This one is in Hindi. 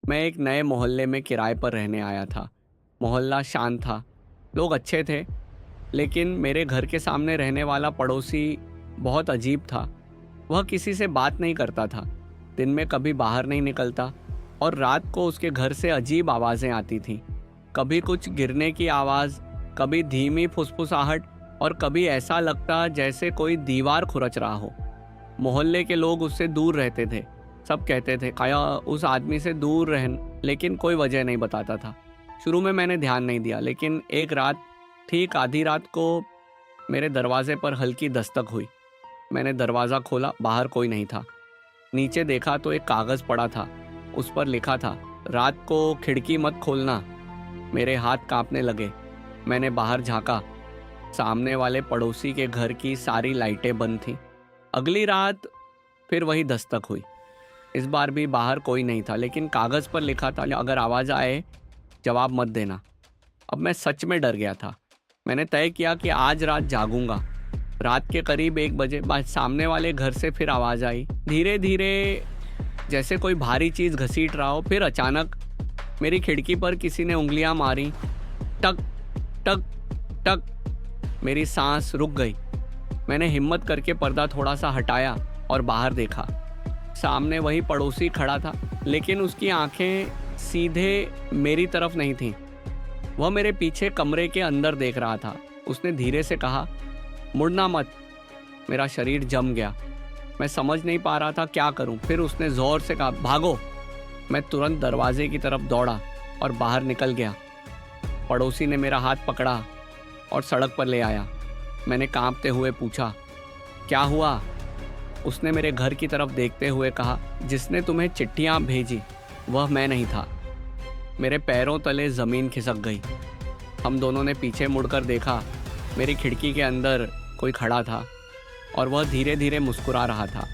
मैं एक नए मोहल्ले में किराए पर रहने आया था। मोहल्ला शांत था, लोग अच्छे थे, लेकिन मेरे घर के सामने रहने वाला पड़ोसी बहुत अजीब था। वह किसी से बात नहीं करता था, दिन में कभी बाहर नहीं निकलता और रात को उसके घर से अजीब आवाज़ें आती थीं। कभी कुछ गिरने की आवाज़, कभी धीमी फुसफुसाहट और कभी ऐसा लगता जैसे कोई दीवार खुरच रहा हो। मोहल्ले के लोग उससे दूर रहते थे। सब कहते थे काया उस आदमी से दूर रहन, लेकिन कोई वजह नहीं बताता था। शुरू में मैंने ध्यान नहीं दिया, लेकिन एक रात ठीक आधी रात को मेरे दरवाजे पर हल्की दस्तक हुई। मैंने दरवाज़ा खोला, बाहर कोई नहीं था। नीचे देखा तो एक कागज़ पड़ा था, उस पर लिखा था, रात को खिड़की मत खोलना। मेरे हाथ कांपने लगे। मैंने बाहर झांका, सामने वाले पड़ोसी के घर की सारी लाइटें बंद थीं। अगली रात फिर वही दस्तक हुई। इस बार भी बाहर कोई नहीं था, लेकिन कागज़ पर लिखा था, अगर आवाज़ आए जवाब मत देना। अब मैं सच में डर गया था। मैंने तय किया कि आज रात जागूंगा। रात के करीब 1 बजे बाद सामने वाले घर से फिर आवाज़ आई, धीरे धीरे, जैसे कोई भारी चीज़ घसीट रहा हो। फिर अचानक मेरी खिड़की पर किसी ने उंगलियां मारी। टक टक टक। मेरी सांस रुक गई। मैंने हिम्मत करके पर्दा थोड़ा सा हटाया और बाहर देखा। सामने वही पड़ोसी खड़ा था, लेकिन उसकी आंखें सीधे मेरी तरफ नहीं थीं। वह मेरे पीछे कमरे के अंदर देख रहा था। उसने धीरे से कहा, मुड़ना मत। मेरा शरीर जम गया। मैं समझ नहीं पा रहा था क्या करूं। फिर उसने ज़ोर से कहा, भागो। मैं तुरंत दरवाजे की तरफ दौड़ा और बाहर निकल गया। पड़ोसी ने मेरा हाथ पकड़ा और सड़क पर ले आया। मैंने कांपते हुए पूछा, क्या हुआ? उसने मेरे घर की तरफ देखते हुए कहा, जिसने तुम्हें चिट्ठियां भेजी वह मैं नहीं था। मेरे पैरों तले ज़मीन खिसक गई। हम दोनों ने पीछे मुड़कर देखा। मेरी खिड़की के अंदर कोई खड़ा था और वह धीरे धीरे मुस्कुरा रहा था।